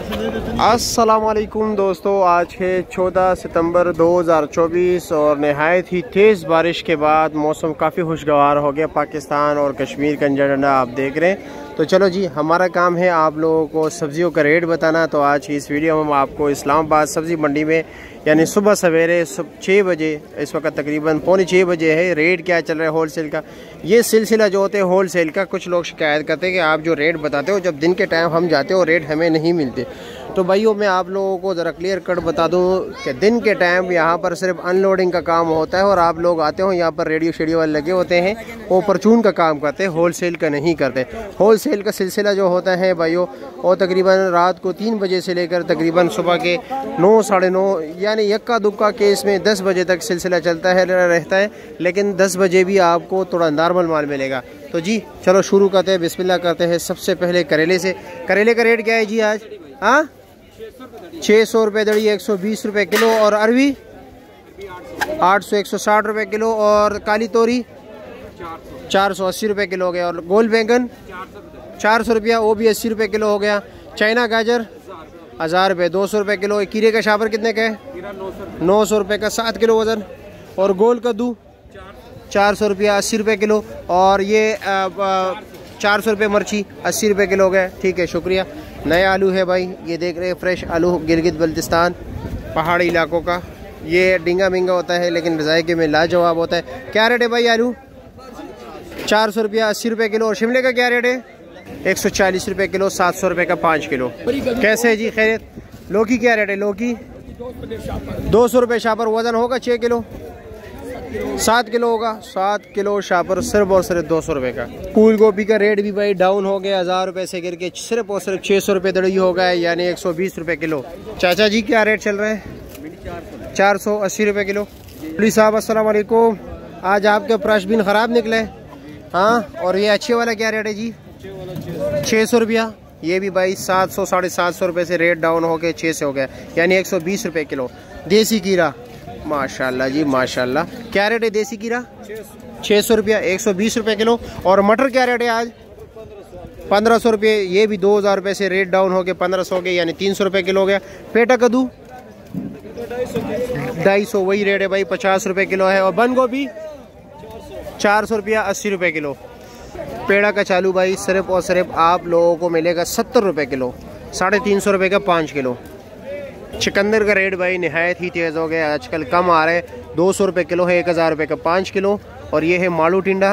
अस्सलामुअलैकुम दोस्तों, आज है 14 सितंबर 2024 और नहायत ही तेज़ बारिश के बाद मौसम काफ़ी खुशगवार हो गया। पाकिस्तान और कश्मीर का झंडा आप देख रहे हैं। तो चलो जी, हमारा काम है आप लोगों को सब्जियों का रेट बताना। तो आज की इस वीडियो में हम आपको इस्लामाबाद सब्ज़ी मंडी में यानी सुबह सवेरे 6 बजे, इस वक्त तकरीबन 5:45 बजे है, रेट क्या चल रहा है होलसेल का। ये सिलसिला जो होते हैं होलसेल का, कुछ लोग शिकायत करते हैं कि आप जो रेट बताते हो जब दिन के टाइम हम जाते हो रेट हमें नहीं मिलते। तो भाइयों, मैं आप लोगों को ज़रा क्लियर कट बता दूं कि दिन के टाइम यहाँ पर सिर्फ अनलोडिंग का काम होता है और आप लोग आते हो यहाँ पर रेडियो शेडियो वाले लगे होते हैं, वो परचून का काम करते हैं, होलसेल का नहीं करते। होलसेल का सिलसिला जो होता है भाइयों, वो तकरीबन रात को 3 बजे से लेकर तकरीबन सुबह के 9 साढ़े 9 यानी यक्का दुक्का केस में 10 बजे तक सिलसिला चलता है रहता है। लेकिन 10 बजे भी आपको थोड़ा नॉर्मल माल मिलेगा। तो जी चलो शुरू करते हैं, बिस्मिल्लाह करते हैं। सबसे पहले करेले से। करेले का रेट क्या है जी आज? हाँ, 600 रुपये दड़ी, 120 रुपये किलो। और अरवी 800, 160 रुपये किलो। और काली तोरी 480 रुपये किलो हो गया। और गोल बैंगन 400 रुपया, वो भी 80 रुपये किलो हो गया। चाइना गाजर 1000 रुपये, 200 रुपये किलो। कीरे का शाबर कितने का है? 900 रुपये का, 7 किलो वजन। और गोल कद्दू 400 रुपया, 80 रुपये किलो। और ये 400 रुपये मिर्ची, 80 रुपये किलो हो गया। ठीक है, शुक्रिया। नया आलू है भाई, ये देख रहे हैं, फ्रेश आलू, गिलगित बल्तिस्तान पहाड़ी इलाकों का। ये डिंगा मिंगा होता है लेकिन जायके में लाजवाब होता है। क्या रेट है भाई आलू? 400 रुपया, 80 रुपये किलो। और शिमले का क्या रेट है? 140 रुपये किलो, 700 रुपये का 5 किलो। कैसे है जी, खैरियत? लौकी क्या रेट है? लौकी 200 रुपये शापर, वजन होगा 6 किलो, 7 किलो होगा। 7 किलो शापर सिर्फ और सिर्फ 200 रुपये का। फूल गोभी का रेट भी भाई डाउन हो गया, 1000 रुपये से गिर के सिर्फ और सिर्फ 600 रुपये दड़ी हो गया, यानी 120 रुपये किलो। चाचा जी क्या रेट चल रहे हैं? 480 रुपये किलो। पुलिस साहब अस्सलाम वालेकुम, आज आपके फ्रेशबीन ख़राब निकले? हाँ। और ये अच्छे वाला क्या रेट है जी? 600 रुपया। ये भी भाई 700 साढ़े 700 रुपये से रेट डाउन हो गए, 6 से हो गया, यानी 120 रुपये किलो। देसी कीरा माशाल्लाह जी माशाल्लाह। क्या रेट है देसी कीरा? 600 रुपया, 120 रुपये किलो। और मटर क्या रेट है आज? 1500 रुपये। ये भी 2000 रुपये से रेट डाउन हो गए, 1500 हो गए, यानी 300 रुपये किलो हो गया। पेटा कद्दू 250, वही रेट है भाई, 50 रुपये किलो है। और बंद गोभी 400 रुपया, 80 रुपये किलो। पेड़ा का चालू भाई सिर्फ और सिर्फ आप लोगों को मिलेगा 70 रुपये किलो, 350 रुपये का 5 किलो। चुकंदर का रेट भाई नहायत ही तेज़ हो गया, आजकल कम आ रहा है, 200 रुपये किलो है, 1000 रुपये का 5 किलो। और ये है माड़ू टिंडा,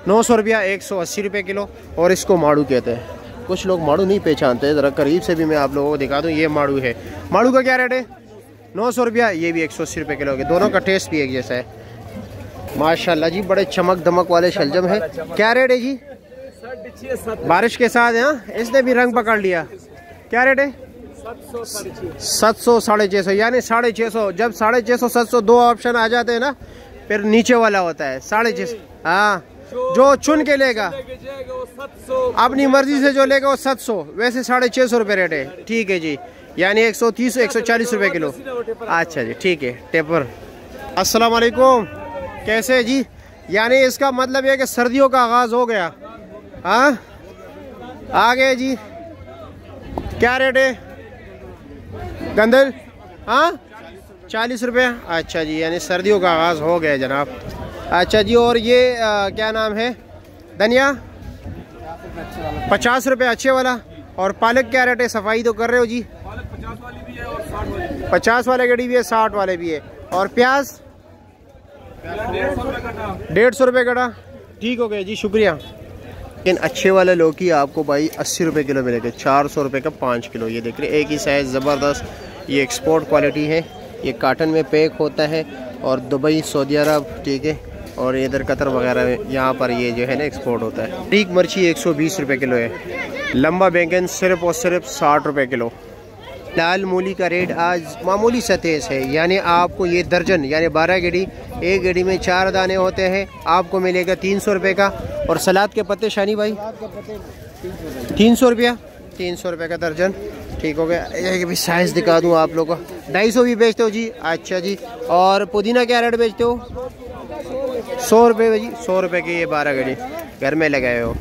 900 रुपया, 180 रुपये किलो। और इसको माड़ू कहते हैं, कुछ लोग माड़ू नहीं पहचानते, ज़रा करीब से भी मैं आप लोगों को दिखा दूँ। ये माड़ू है। माड़ू का क्या रेट है? 900 रुपया। ये भी 180 रुपये किलो के। दोनों का टेस्ट भी एक जैसा है माशाल्लाह जी, बड़े चमक दमक वाले शलजम है। क्या रेट है जी? बारिश के साथ है, इसने भी रंग पकड़ लिया। क्या रेट है? 700 साढ़े 600, यानी 650। जब 650 700 दो ऑप्शन आ जाते हैं ना, फिर नीचे वाला होता है 650। हाँ, जो चुन के लेगा अपनी मर्जी से जो लेगा वो 700, वैसे 650 रुपये रेट है। ठीक है जी, यानी 130 140 रुपये किलो। अच्छा जी, ठीक है। टेपर अस्सलाम वालेकुम, कैसे है जी? यानी इसका मतलब है कि सर्दियों का आगाज हो गया। हाँ, आ गए जी। क्या रेट है गंदल? हाँ, 40 रुपये। अच्छा जी, यानी सर्दियों का आगाज़ हो गया जनाब। अच्छा जी, और ये क्या नाम है? धनिया 50 रुपये अच्छे वाला। और पालक क्या रेट है? सफाई तो कर रहे हो जी? 50 वाले गड़ी भी है, 60 वाले भी है। और प्याज 150 रुपये गड़ा। ठीक हो गया जी, शुक्रिया। लेकिन अच्छे वाले लौकी आपको भाई 80 रुपये किलो मिलेगा, 400 रुपये का 5 किलो। ये देख रहे हैं, एक ही साइज़, ज़बरदस्त। ये एक्सपोर्ट क्वालिटी है, ये काटन में पैक होता है। और दुबई, सऊदी अरब, ठीक है, और इधर कतर वगैरह में यहाँ पर ये जो है ना एक्सपोर्ट होता है। ठीक मिर्ची 120 रुपये किलो है। लंबा बैंगन सिर्फ और सिर्फ 60 रुपये किलो। लाल मूली का रेट आज मामूली सा तेज़ है, यानी आपको ये दर्जन यानी 12 गेड़ी, एक गेड़ी में 4 दाने होते हैं, आपको मिलेगा 300 रुपये का। और सलाद के पत्ते शानी भाई 300 रुपया, 300 रुपये का दर्जन। ठीक हो गया। ये भी साइज़ दिखा दूँ आप लोगों को। 250 भी बेचते हो जी? अच्छा जी। और पुदीना क्या रेट बेचते हो? 100 रुपये जी, 100 रुपये की ये 12 गेड़ी घर में लगाए हो।